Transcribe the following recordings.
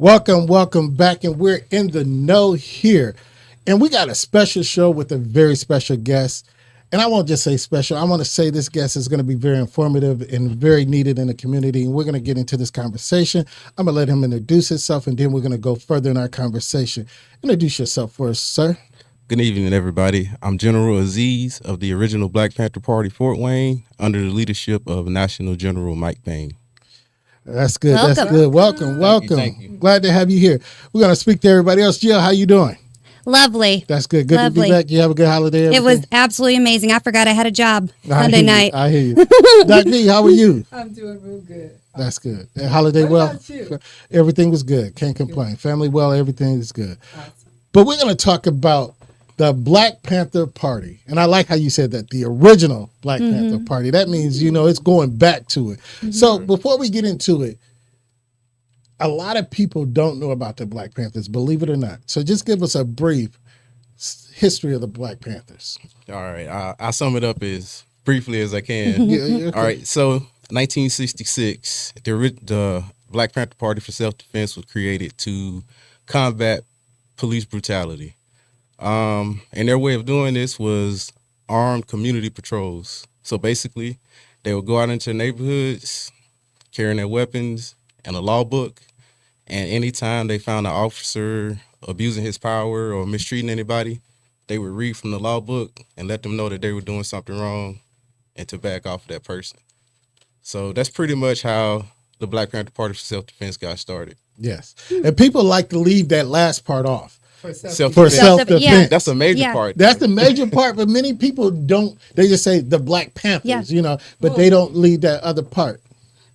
Welcome back, and we're in the know here. And we got a special show with a very special guest. And I won't just say special. I want to say this guest is going to be very informative and very needed in the community. And we're going to get into this conversation. I'm going to let him introduce himself, and then we're going to go further in our conversation. Introduce yourself first, sir. Good evening, everybody. I'm General Aziz of the original Black Panther Party, Fort Wayne, under the leadership of National General Mike Payne. That's good. Welcome. That's good. Welcome. Thank you. Glad to have you here. We're going to speak to everybody else. Jill, how you doing? Lovely. That's good. Good Lovely. to be back. You have a good holiday? Everything? It was absolutely amazing. I forgot I had a job Sunday night. I hear you. Dr. D, how are you? I'm doing real good. That's good. And holiday What well? about you? Everything was good. Can't complain. Family well, everything is good. Awesome. But we're going to talk about the Black Panther Party. And I like how you said that, the original Black Panther Party. That means, it's going back to it. So before we get into it, a lot of people don't know about the Black Panthers, believe it or not. So just give us a brief history of the Black Panthers. All right. I'll sum it up as briefly as I can. Okay. All right. So 1966, the Black Panther Party for Self-Defense was created to combat police brutality. And their way of doing this was armed community patrols. So basically, they would go out into neighborhoods carrying their weapons and a law book. And anytime they found an officer abusing his power or mistreating anybody, they would read from the law book and let them know that they were doing something wrong and to back off of that person. So that's pretty much how the Black Panther Party for Self-Defense got started. Yes. And people like to leave that last part off. For self-defense. Yeah. That's a major part. That's the major part, but many people don't. They just say the Black Panthers, but they don't leave that other part.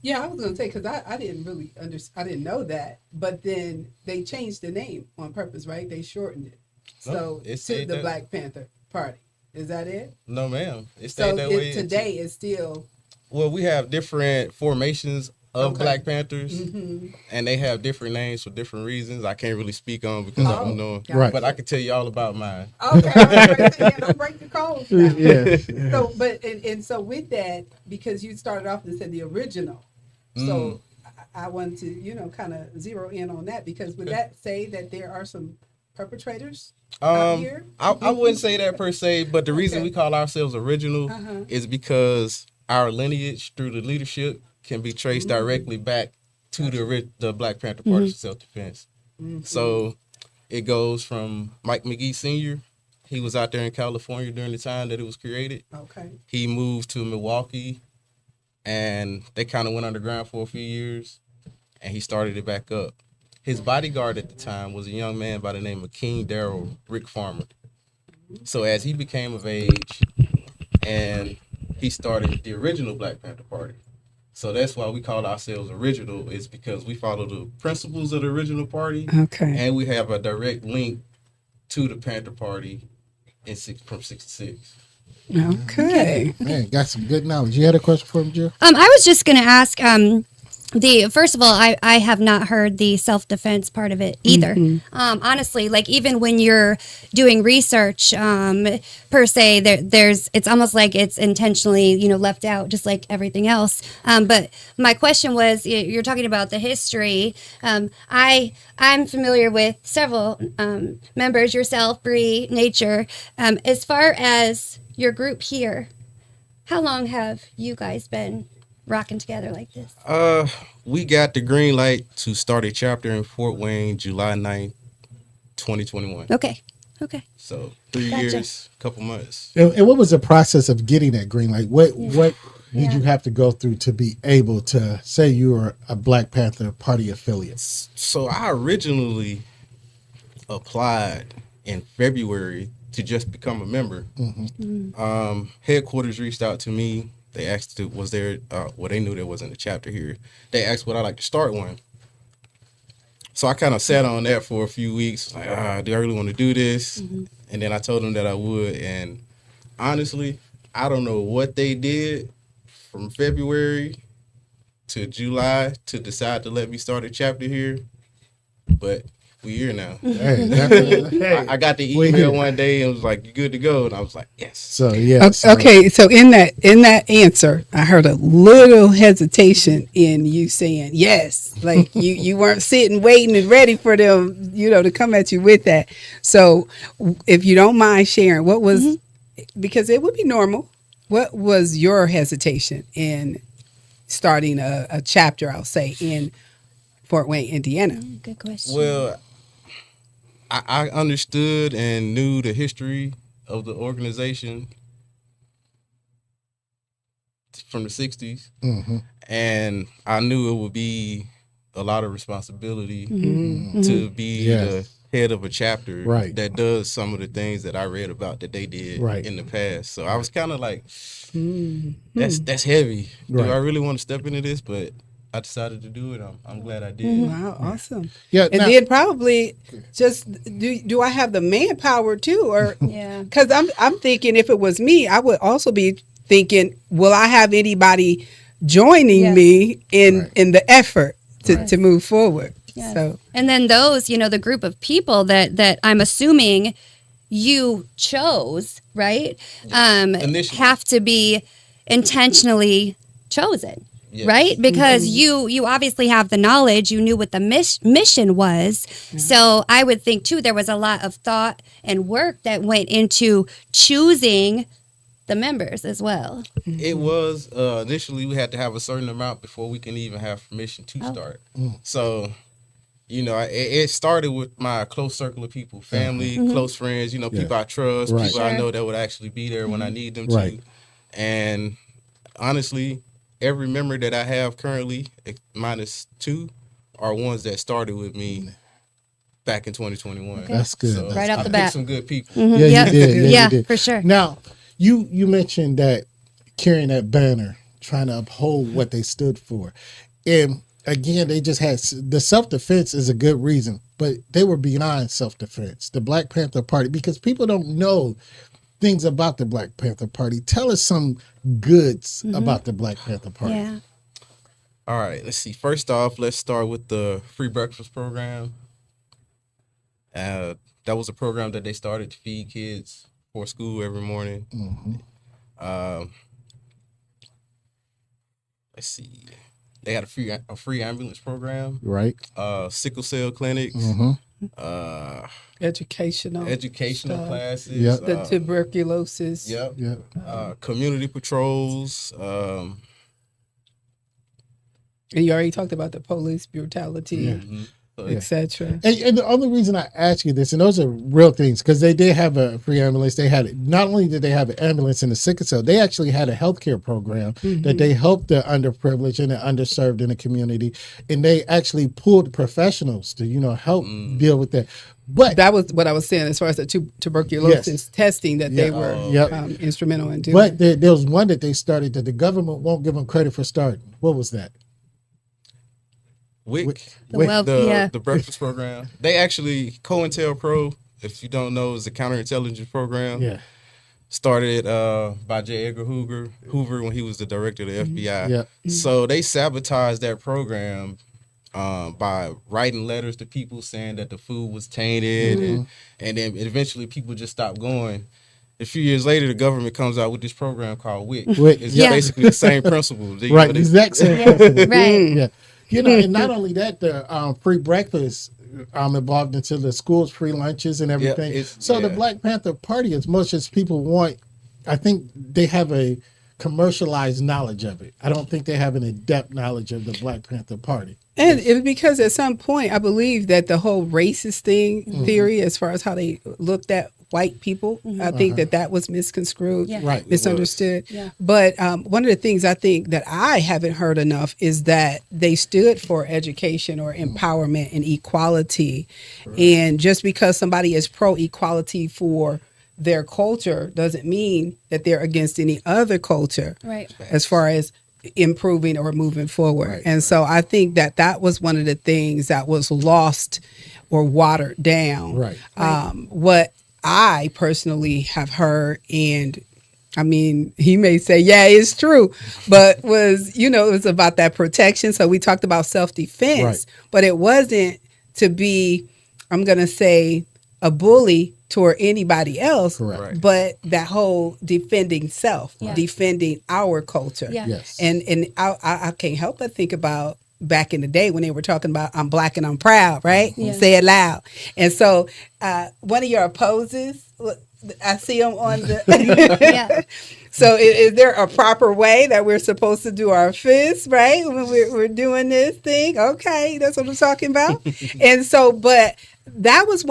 Yeah, I was going to say, because I didn't really I didn't know that. But then they changed the name on purpose, right? They shortened it. So it to stayed the that- Black Panther Party. Is that it? No, ma'am. It So stayed that way. today it's still... Well, we have different formations of Okay. Black Panthers, and they have different names for different reasons. I can't really speak on because I don't know. gotcha. Right. But I can tell you all about mine. Okay, don't break the code. now. Yeah. So, but and so with that, because you started off and said the original, so I wanted to kind of zero in on that, because would that say that there are some perpetrators out here? I wouldn't say that per se, but the reason Okay. we call ourselves original is because our lineage through the leadership can be traced directly back to the Black Panther Party for Self-Defense. So it goes from Mike McGee Sr. He was out there in California during the time that it was created. Okay. He moved to Milwaukee, and they kind of went underground for a few years, and he started it back up. His bodyguard at the time was a young man by the name of King Darrell Rick Farmer. So as he became of age, and he started the original Black Panther Party. So that's why we call ourselves original, is because we follow the principles of the original party, and we have a direct link to the Panther Party from 66. Okay. Man, got some good knowledge. You had a question for him, Jill? I was just going to ask, first of all, I have not heard the self-defense part of it either. Honestly, like even when you're doing research, per se, it's almost like it's intentionally, left out, just like everything else. But my question was, you're talking about the history. I'm familiar with several members, yourself, Bree, Nature. As far as your group here, how long have you guys been rocking together like this? We got the green light to start a chapter in Fort Wayne, July 9th, 2021. Okay. So 3 Gotcha. years, couple months. And what was the process of getting that green light? What did you have to go through to be able to say you were a Black Panther Party affiliate? So I originally applied in February to just become a member. Headquarters reached out to me. They asked, was there, they knew there wasn't a chapter here. They asked would I like to start one. So I kind of sat on that for a few weeks. Like, do I really want to do this? And then I told them that I would. And honestly, I don't know what they did from February to July to decide to let me start a chapter here. But we here now. Hey, definitely. Hey, I got the we email here. one day and was like, "You good to go?" And I was like, "Yes." So yeah. Okay, so in that answer, I heard a little hesitation in you saying yes, like you weren't sitting waiting and ready for them, to come at you with that. So, if you don't mind sharing, what was because it would be normal. What was your hesitation in starting a chapter? I'll say in Fort Wayne, Indiana. Good question. Well, I understood and knew the history of the organization from the 60s. And I knew it would be a lot of responsibility to be Yes. the head of a chapter Right. that does some of the things that I read about that they did Right. in the past. So I was kind of like, that's heavy. Right. Do I really want to step into this? But I decided to do it. I'm glad I did. Wow, awesome. Yeah. And now- then probably just do I have the manpower too, or Yeah. because I'm thinking if it was me, I would also be thinking, will I have anybody joining Yes. me in Right. in the effort to move forward? Yes. So And then those, the group of people that I'm assuming you chose, right? Initially. Have to be intentionally chosen. Yes. Right? Because you obviously have the knowledge, you knew what the mission was. So I would think too there was a lot of thought and work that went into choosing the members as well. It was initially we had to have a certain amount before we can even have permission to start. So, it started with my close circle of people, family, close friends, people I trust, Right. people I Sure. know that would actually be there when I need them Right. to. And honestly, every member that I have currently, minus 2, are ones that started with me back in 2021. That's good. So Right off I the picked bat. some good people. Yeah, Yep. you did. Yeah, Yeah, you did. for sure. Now, you mentioned that carrying that banner, trying to uphold what they stood for, and again, they just had the self-defense is a good reason, but they were beyond self-defense. The Black Panther Party, because people don't know things about the Black Panther Party. Tell us some goods about the Black Panther Party. Yeah. All right, let's see. First off, let's start with the free breakfast program. That was a program that they started to feed kids for school every morning. Let's see. They had a free ambulance program, Right. sickle cell clinics, educational educational stuff. classes. Yep. The tuberculosis. Yep. Yeah. Community patrols. And you already talked about the police brutality, etc. And the only reason I ask you this, and those are real things, because they did have a free ambulance. They had not only did they have an ambulance in the sickle cell, they actually had a healthcare program that they helped the underprivileged and the underserved in the community, and they actually pulled professionals to help deal with that. But That was what I was saying as far as the tuberculosis testing that they were Yep. instrumental in doing. but there was one that they started that the government won't give them credit for starting. What was that? WIC. The breakfast program. They actually COINTELPRO, if you don't know, is a counterintelligence program. Yeah. Started by J. Edgar Hoover when he was the director of the FBI. Yeah. So they sabotaged that program by writing letters to people saying that the food was tainted, and then eventually people just stopped going. A few years later, the government comes out with this program called WIC. WIC. It's Yeah. basically the same principle. Right. Exact same. principle. Right. Yeah. And not only that, the free breakfast involved into the schools, free lunches and everything. The Black Panther Party, as much as people want, I think they have a commercialized knowledge of it. I don't think they have an in-depth knowledge of the Black Panther Party. And it was because at some point, I believe that the whole racist theory, as far as how they looked at white people, I think that was misconstrued, Yeah. Right. misunderstood. Yeah. But one of the things I think that I haven't heard enough is that they stood for education or empowerment and equality. And just because somebody is pro-equality for their culture doesn't mean that they're against any other culture. Right. As far as improving or moving forward. Right. And so I think that was one of the things that was lost or watered down. Right. What I personally have heard, and I mean, he may say, yeah, it's true, but was, it was about that protection. So we talked about self-defense, Right. but it wasn't to be I'm going to say, a bully toward anybody else. Correct. Right. But that whole defending self, Yeah. defending our culture. Yeah. Yes. And I can't help but think about back in the day when they were talking about I'm black and I'm proud, right? Yeah. Say it loud. And so one of your poses, I see them on the. Yeah. So is there a proper way that we're supposed to do our fists, right? When we're doing this thing? Okay, that's what I'm talking about. And so, but that was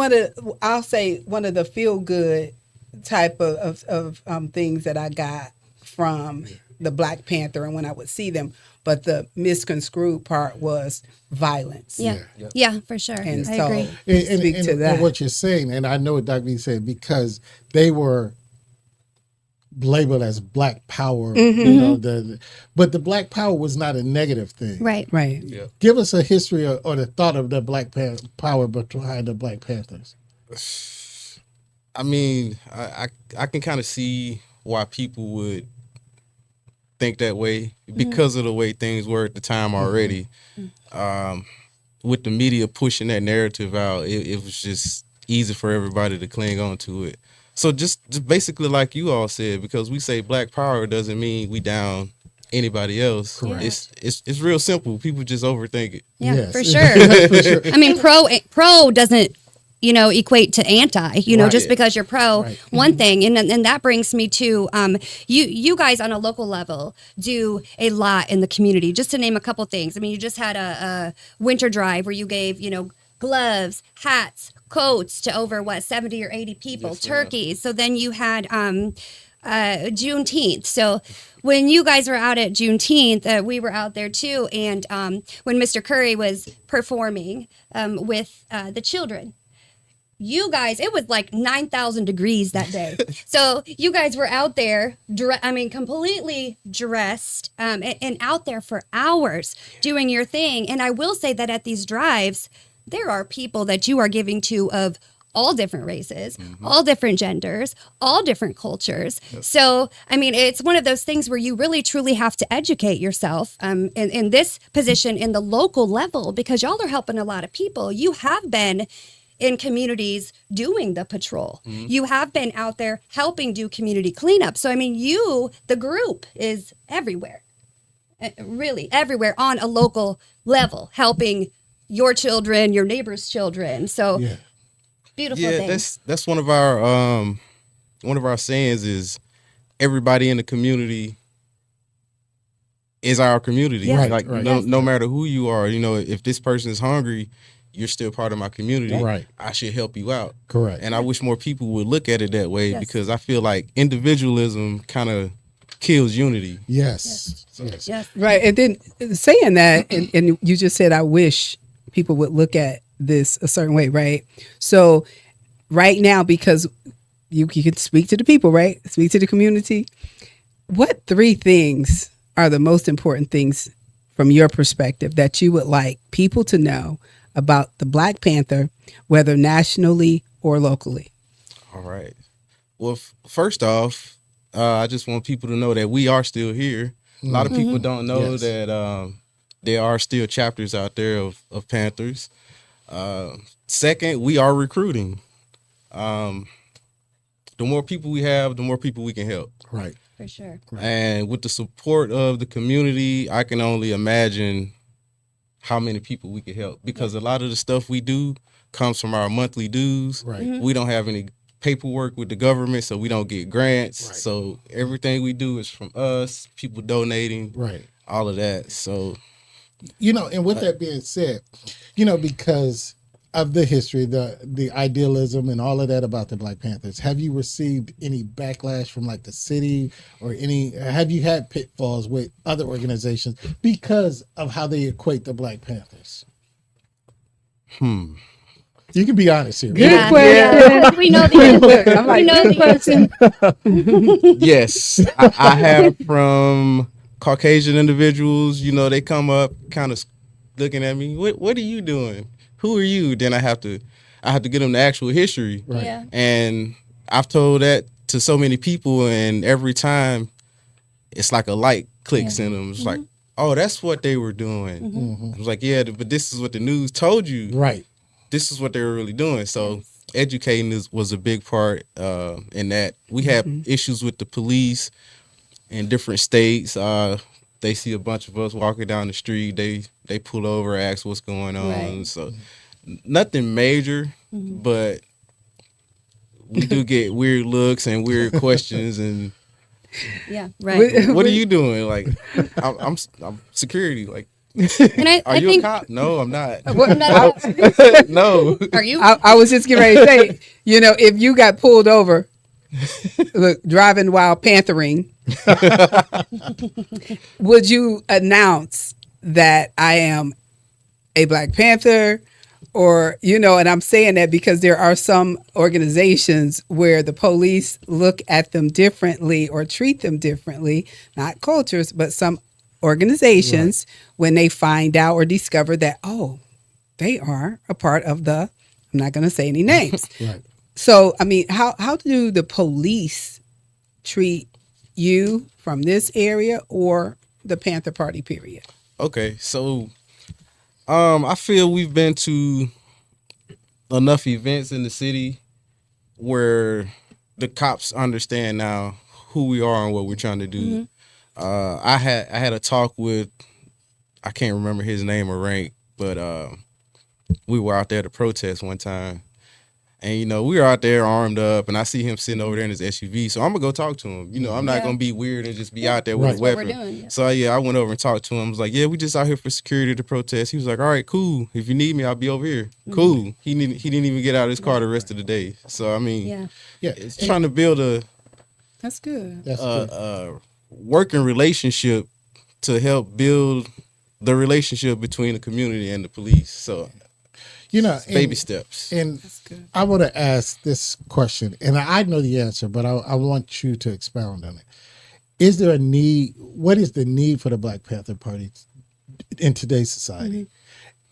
I'll say one of the feel good type of things that I got from the Black Panther and when I would see them. But the misconstrued part was violence. Yeah. Yeah, for sure. And I so agree. speak to that. And what you're saying, and I know what Dr. B said, because they were labeled as Black Power, but the Black Power was not a negative thing. Right. Right. Give us a history or the thought of the Black Power behind the Black Panthers. I mean, I can kind of see why people would think that way because of the way things were at the time already. With the media pushing that narrative out, it was just easy for everybody to cling on to it. So just basically like you all said, because we say Black Power doesn't mean we down anybody else. Correct. It's real simple. People just overthink it. Yeah, Yes. for sure. For sure. I mean, pro doesn't, equate to anti, Right. just because you're pro Right. one thing. And that brings me to you guys on a local level do a lot in the community. Just to name a couple things. I mean, you just had a winter drive where you gave, gloves, hats, coats to over 70 or 80 people, Yes, turkeys. So then you had Juneteenth. So when you guys were out at Juneteenth, we were out there too. And when Mr. Curry was performing with the children, you guys, it was like 9,000 degrees that day. So you guys were out there, completely dressed and out there for hours doing your thing. And I will say that at these drives, there are people that you are giving to of all different races, all different genders, all different cultures. Yep. So, it's one of those things where you really truly have to educate yourself in this position in the local level, because y'all are helping a lot of people. You have been in communities doing the patrol. You have been out there helping do community cleanup. So, the group is everywhere, really everywhere on a local level, helping your children, your neighbors' children. So beautiful thing. That's one of our sayings is everybody in the community is our community. Yeah. Like no matter who you are, if this person is hungry, you're still part of my community. Right. I should help you out. Correct. And I wish more people would look at it that way because I feel like individualism kind of kills unity. Yes. Right. And then saying that, and you just said, I wish people would look at this a certain way, right? So right now, because you can speak to the people, right? Speak to the community. What 3 things are the most important things from your perspective that you would like people to know about the Black Panther, whether nationally or locally? All right. Well, first off, I just want people to know that we are still here. A lot of people don't know that there are still chapters out there of Panthers. Second, we are recruiting. The more people we have, the more people we can help. Right. For sure. And with the support of the community, I can only imagine how many people we could help, because a lot of the stuff we do comes from our monthly dues. Right. We don't have any paperwork with the government, so we don't get grants. Right. So everything we do is from us, people donating, Right. all of that. So, and with that being said, because of the history, the idealism and all of that about the Black Panthers, have you received any backlash from like the city or have you had pitfalls with other organizations because of how they equate the Black Panthers? You can be honest here. Good question. Yeah. We know the answer. I'm like, We know the answer. yes, I have from Caucasian individuals, they come up kind of looking at me, what are you doing? Who are you? Then I have to get them the actual history. Right. Yeah. And I've told that to so many people, and every time it's like a light clicks in them. It's like, oh, that's what they were doing. I was like, yeah, but this is what the news told you. Right. this is what they were really doing. So educating was a big part in that. We had issues with the police in different states. They see a bunch of us walking down the street. They pull over, ask what's going on. Right. So nothing major, but we do get weird looks and weird questions. And Yeah, right. what are you doing? Like, I'm security. Like, And are I you think a cop? No, I'm not. No. are you? I was just getting ready to say, if you got pulled over, look, driving while panthering, would you announce that I am a Black Panther? Or, and I'm saying that because there are some organizations where the police look at them differently or treat them differently, not cultures, but some organizations when they find out or discover that, oh, they are a part of I'm not going to say any names. Right. So, I mean, how do the police treat you from this area or the Panther Party period? Okay, so I feel we've been to enough events in the city where the cops understand now who we are and what we're trying to do. I had a talk with, I can't remember his name or rank, but we were out there to protest one time. And, we were out there armed up, and I see him sitting over there in his SUV. So I'm going to go talk to him. I'm not going to be weird and just be out there with a That's what weapon. we're doing, yeah. So, I went over and talked to him. I was like, yeah, we just out here for security to protest. He was like, all right, cool. If you need me, I'll be over here. Cool. He didn't even get out of his car the rest of the day. So, I mean, Yeah. it's trying to build That's good. That's good. a working relationship to help build the relationship between the community and the police. So, baby steps. And good. I want to ask this question, and I know the answer, but I want you to expound on it. Is there a need? What is the need for the Black Panther Party in today's society?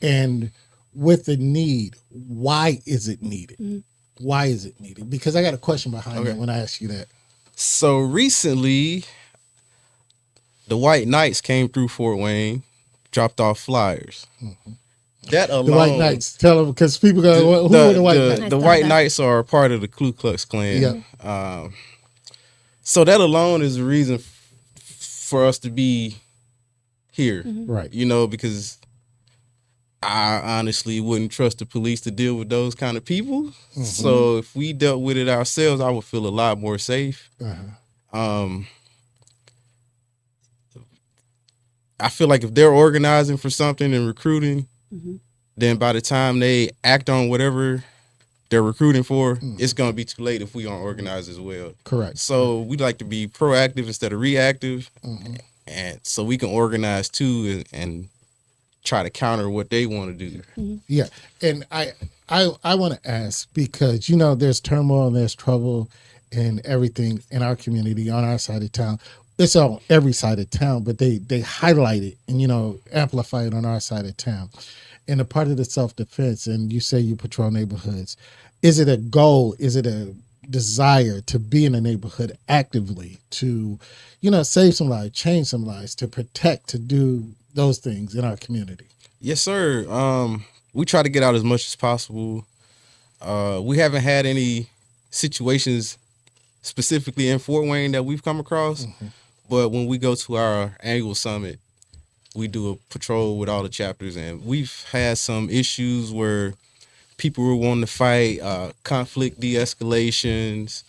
And with the need, why is it needed? Why is it needed? Because I got a question behind it when I ask you that. So recently, the White Knights came through Fort Wayne, dropped off flyers. That alone, The White Knights, tell them, because people go, who are the White Knights? The White Knights are part of the Ku Klux Klan. Yeah. So that alone is a reason for us to be here. Right. Because I honestly wouldn't trust the police to deal with those kind of people. So if we dealt with it ourselves, I would feel a lot more safe. I feel like if they're organizing for something and recruiting, then by the time they act on whatever they're recruiting for, it's going to be too late if we aren't organized as well. Correct. So we'd like to be proactive instead of reactive, and so we can organize too and try to counter what they want to do. Yeah. And I want to ask, because, there's turmoil and there's trouble and everything in our community, on our side of town. It's on every side of town, but they highlight it and, amplify it on our side of town. And a part of the self-defense, and you say you patrol neighborhoods, is it a goal? Is it a desire to be in a neighborhood actively, to, save some lives, change some lives, to protect, to do those things in our community? Yes, sir. We try to get out as much as possible. We haven't had any situations specifically in Fort Wayne that we've come across, but when we go to our annual summit, we do a patrol with all the chapters, and we've had some issues where people were wanting to fight, conflict de-escalations,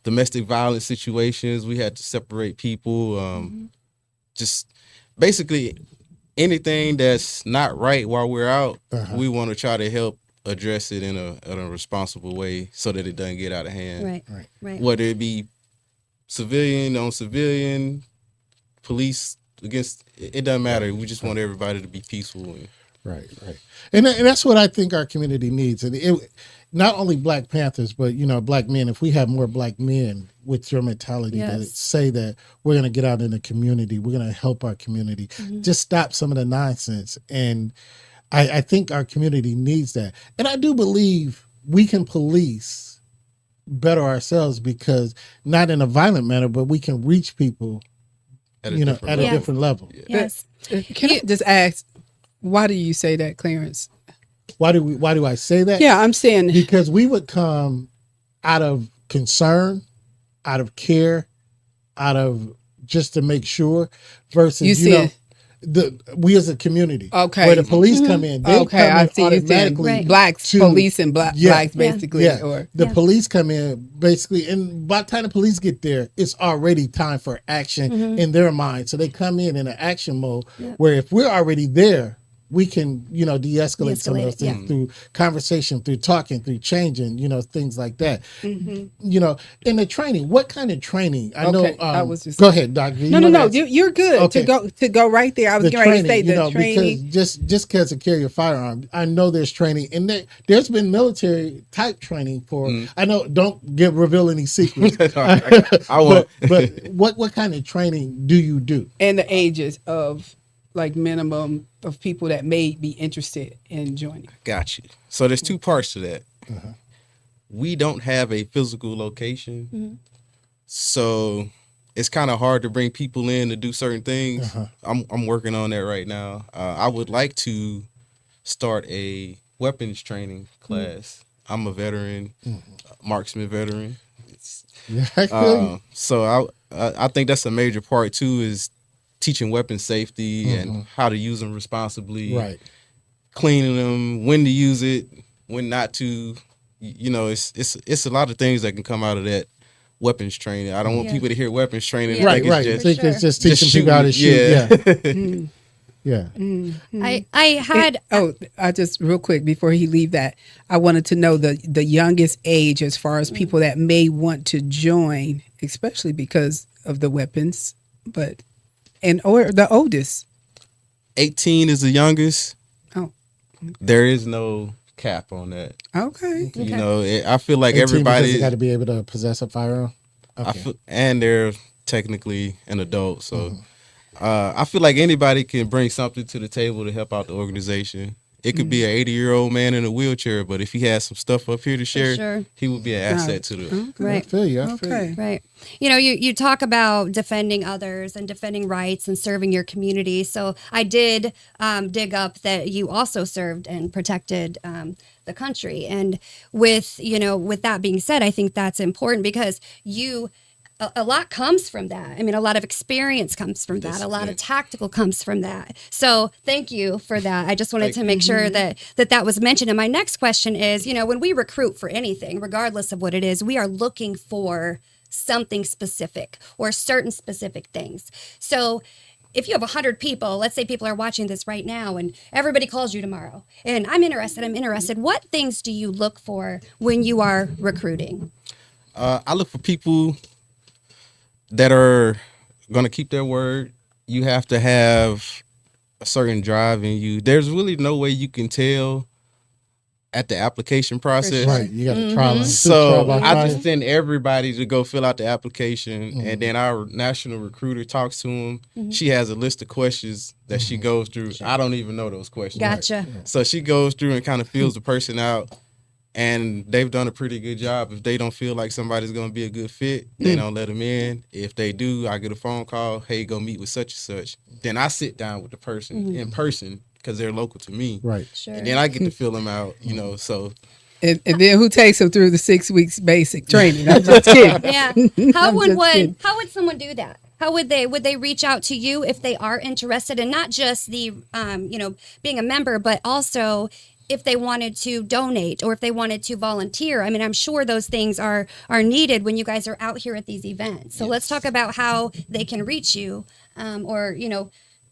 domestic violence situations. We had to separate people. Just basically anything that's not right while we're out, we want to try to help address it in a responsible way so that it doesn't get out of hand. Right. Whether it be civilian on civilian, police against, it doesn't matter. We just want everybody to be peaceful. Right. And that's what I think our community needs. And not only Black Panthers, but, Black men. If we have more Black men with your mentality to say that we're going to get out in the community, we're going to help our community, just stop some of the nonsense. And I think our community needs that. And I do believe we can police better ourselves, because not in a violent manner, but we can reach people at a different level. Yes. Can I just ask, Why do you say that, Clarence? Why do I say that? Yeah, I'm saying Because we would come out of concern, out of care, out of just to make sure, versus You said- we as a community. Okay. Where the police come in, they okay, come I in see you saying automatically. Right. blacks, to- police, and Yeah. blacks, basically, Yeah, or the Yeah. police come in basically, and by the time the police get there, it's already time for action in their mind. So they come in an action mode where if we're already there, we can, de-escalate some of De-escalate those it, things yeah. through conversation, through talking, through changing, things like that. In the training, what kind of training? I know. Okay, I was just- go ahead, Doc. You no, wanna answer? you're good Okay. to go right there. I was The getting ready to say training, the training. because just because to carry a firearm, I know there's training, and there's been military type training for. I know, don't reveal any secrets. I won't. but what kind of training do you do? And the ages of like minimum of people that may be interested in joining. Got you. So there's two parts to that. We don't have a physical location, so it's kind of hard to bring people in to do certain things. I'm working on that right now. I would like to start a weapons training class. I'm a veteran, marksman veteran. Yeah, I feel you. So I think that's a major part too, is teaching weapon safety and how to use them responsibly, Right. cleaning them, when to use it, when not to. It's a lot of things that can come out of that weapons training. I don't want Yeah. people to hear weapons training. and Yeah. think Right. it's I just- think it's just just teaching people how to shooting. shoot. Yeah. I had I just real quick before he leave that, I wanted to know the youngest age as far as people that may want to join, especially because of the weapons, or the oldest. 18 is the youngest. Oh, There is no cap on that. okay. I feel like 18 because everybody, you got to be able to possess a firearm. Okay. and they're technically an adult, so I feel like anybody can bring something to the table to help out the organization. It could be an 80-year-old man in a wheelchair, but if he has some stuff up here to share, sure. he would be an asset to the. I right. feel you. I feel you. Okay. Right. You talk about defending others and defending rights and serving your community. So I did dig up that you also served and protected the country. And with that being said, I think that's important because a lot comes from that. I mean, a lot of experience comes from that. A lot of tactical comes from that. So thank you for that. I just wanted to make sure that was mentioned. And my next question is, when we recruit for anything, regardless of what it is, we are looking for something specific or certain specific things. So if you have 100 people, let's say people are watching this right now and everybody calls you tomorrow and I'm interested. What things do you look for when you are recruiting? I look for people that are going to keep their word. You have to have a certain drive in you. There's really no way you can tell at the application process. Right. You got to trial. So by I fire. just send everybody to go fill out the application, and then our national recruiter talks to them. She has a list of questions that she goes through. I don't even know those questions. Gotcha. So she goes through and kind of feels the person out, and they've done a pretty good job. If they don't feel like somebody's going to be a good fit, they don't let them in. If they do, I get a phone call, hey, go meet with such and such. Then I sit down with the person in person because they're local to me. Right. Sure. And then I get to fill them out, so. And then who takes them through the 6 weeks basic training? I'm just kidding. Yeah. How would someone do that? How would they reach out to you if they are interested in not just the being a member, but also if they wanted to donate or if they wanted to volunteer? I mean, I'm sure those things are needed when you guys are out here at these events. So let's talk about how they can reach you or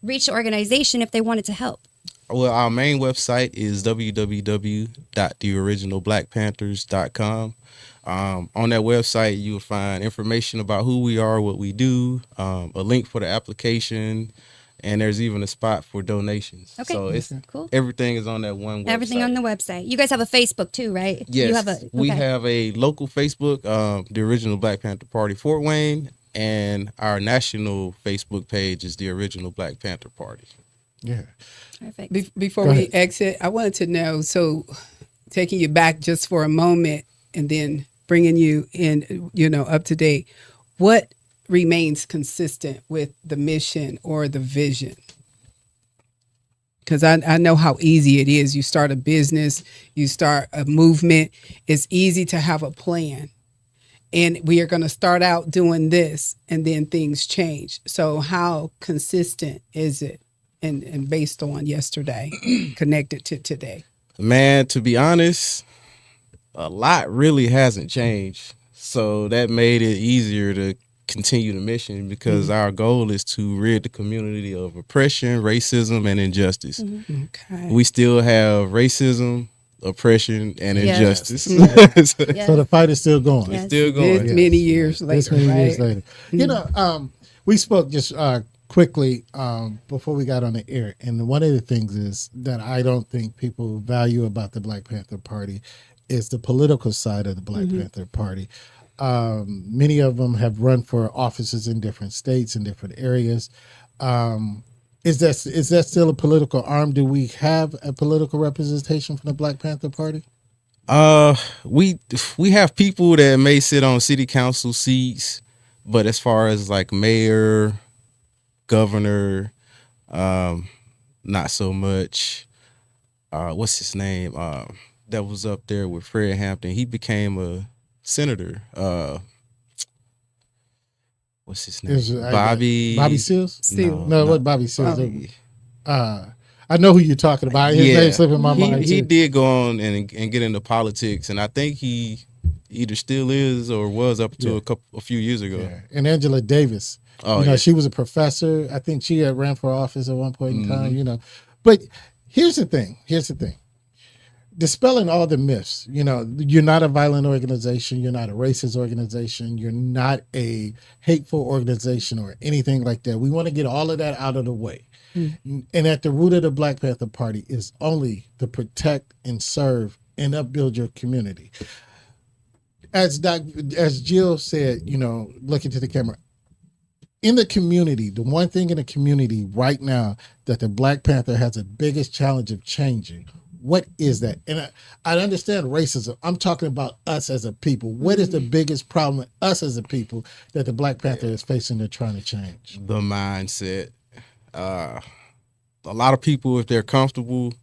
reach the organization if they wanted to help. Well, our main website is www.theoriginalblackpanthers.com. On that website, you'll find information about who we are, what we do, a link for the application, and there's even a spot for donations. Okay. So it's Cool. Everything is on that one website. Everything on the website. You guys have a Facebook too, right? Yes, You have we okay. have a local Facebook, the Original Black Panther Party Fort Wayne, and our national Facebook page is the Original Black Panther Party. Yeah. Perfect. Before Go we ahead. exit, I wanted to know, so taking you back just for a moment and then bringing you in, up to date, what remains consistent with the mission or the vision? Because I know how easy it is. You start a business, you start a movement. It's easy to have a plan. And we are going to start out doing this, and then things change. So how consistent is it? And based on yesterday, connected to today? Man, to be honest, a lot really hasn't changed. So that made it easier to continue the mission because our goal is to rid the community of oppression, racism, and injustice. Okay. We still have racism, oppression, and Yes. injustice. Yes. So the fight is still going. Yes. Still going. This many years later, This many right? years later. You know, we spoke just quickly before we got on the air, and one of the things is that I don't think people value about the Black Panther Party is the political side of the Black Panther Party. Many of them have run for offices in different states and different areas. Is that still a political arm? Do we have a political representation from the Black Panther Party? We have people that may sit on city council seats, but as far as like mayor, governor, not so much. What's his name? That was up there with Fred Hampton. He became a senator. What's his name? Bobby Seals? Seals. No, what Bobby Seals? I know who you're talking about. His name slipping my mind. He too. did go on and get into politics, and I think he either still is or was up to a few years ago. Yeah. And Angela Davis. Oh, you know, yeah. she was a professor. I think she had ran for office at one point in time, you know. But here's the thing. Dispelling all the myths. You know, you're not a violent organization. You're not a racist organization. You're not a hateful organization or anything like that. We want to get all of that out of the way. And at the root of the Black Panther Party is only to protect and serve and upbuild your community. As Jill said, you know, looking to the camera, in the community, the one thing in the community right now that the Black Panther has the biggest challenge of changing, what is that? And I understand racism. I'm talking about us as a people. What is the biggest problem with us as a people that the Black Panther is facing they're trying to change? The mindset. A lot of people, if they're comfortable,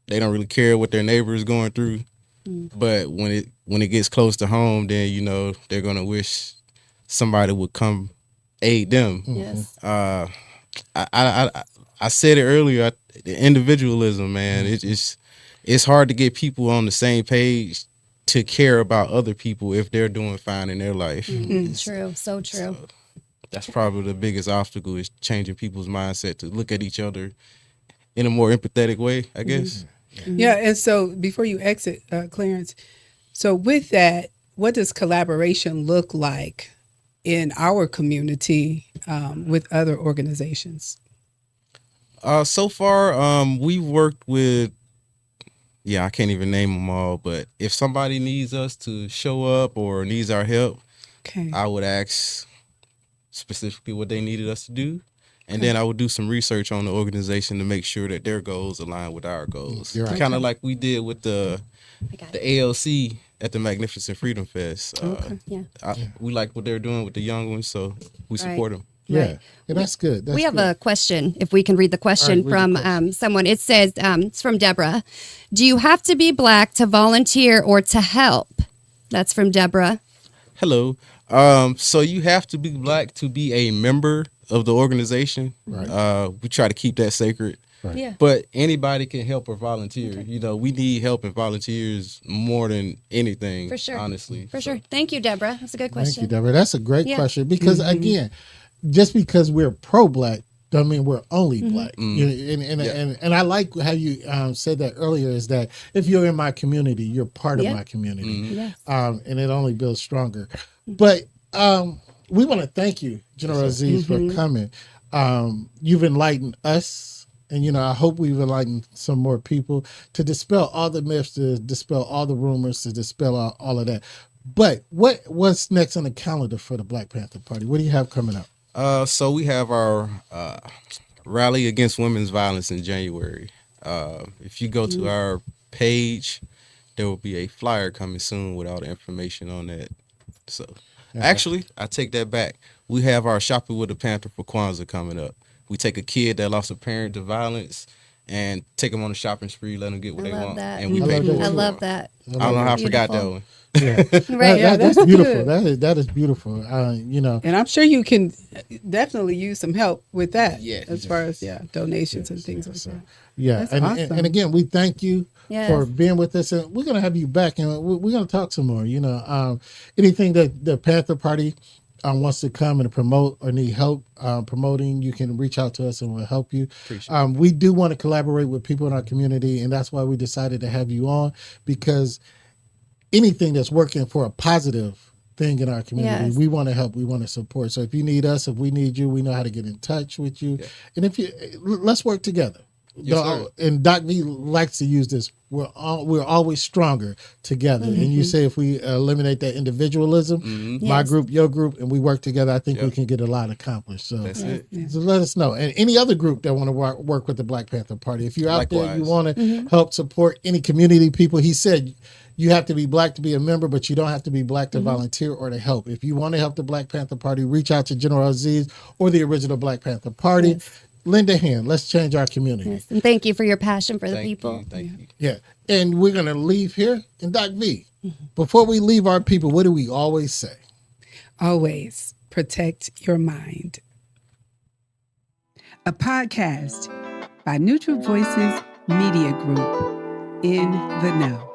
they don't really care what their neighbor is going through. But when it gets close to home, then you know they're gonna wish somebody would come aid them. Yes. I said it earlier. The individualism, man. It's hard to get people on the same page to care about other people if they're doing fine in their life. True. So true. That's probably the biggest obstacle is changing people's mindset to look at each other in a more empathetic way, I guess. Yeah, and so before you exit, Clarence, so with that, what does collaboration look like in our community with other organizations? So far, we've worked with, I can't even name them all, but if somebody needs us to show up or needs our help, Okay. I would ask specifically what they needed us to do. And then I would do some research on the organization to make sure that their goals align with our goals. You're right. Kind of like we did with the I got the it. ALC at the Magnificent Freedom Fest. Yeah. We like what they're doing with the young ones, so we support them. Yeah, Right. and that's good. That's We have good. a question, if we can read the question read the from question. someone. It says, it's from Deborah. Do you have to be Black to volunteer or to help? That's from Deborah. Hello. So you have to be Black to be a member of the organization. Right. We try to keep that sacred. Right. Yeah. But anybody can help or volunteer. You know, we need help and volunteers more than anything. For sure. Honestly. For sure. Thank you, Deborah. That's a good Thank question. you, Deborah. That's a great Yeah. question because again, just because we're pro-Black don't mean we're only Black. You know, and I like how you said that earlier is that if you're in my community, you're part of Yeah. my community, Yes. and it only builds stronger. But we want to thank you, General Aziz, for coming. You've enlightened us, and you know I hope we've enlightened some more people to dispel all the myths, to dispel all the rumors, to dispel all of that. But what's next on the calendar for the Black Panther Party? What do you have coming up? So we have our rally against women's violence in January. If you go to our page, there will be a flyer coming soon with all the information on that. So actually, I take that back. We have our Shopping with the Panther for Kwanzaa coming up. We take a kid that lost a parent to violence and take them on a shopping spree, let them get what I they love want, that. and we I pay love for that it. I too. love that. I don't know how I forgot that Beautiful. one. Yeah. Right. Yeah, that's that's beautiful. good. That is beautiful. You know, And I'm sure you can definitely use some help with that. Yes. As far as donations and things yes, like that. yeah. That's And, awesome. and again, we thank you Yes. for being with us, and we're gonna have you back, and we're gonna talk some more. You know, anything that the Panther Party wants to come and promote or need help promoting, you can reach out to us and we'll help you. Appreciate We do want to collaborate with people in our community, and that's why we decided to have you on, because anything that's working for a positive thing in our community, Yes. we want to help, we want to support. So if you need us, if we need you, we know how to get in touch with you. Yeah. And if you, let's work together. Yes, sir. And Doc V likes to use this. We're always stronger together. And you say if we eliminate that individualism, my Yes. group, your group, and we work together, I think we Yep. can get a lot accomplished. So, That's it. so let us know. And any other group that want to work with the Black Panther Party, if you're out there, you Likewise. want to help support any community people. He said you have to be Black to be a member, but you don't have to be Black to volunteer or to help. If you want to help the Black Panther Party, reach out to General Aziz or the original Black Panther Party. Yes. Lend a hand. Let's change our community. Yes. And thank you for your passion for the Thank people. you. Thank you. Yeah. And we're going to leave here. And Doc V, before we leave our people, what do we always say? Always protect your mind. A podcast by Neutral Voices Media Group. In the Know.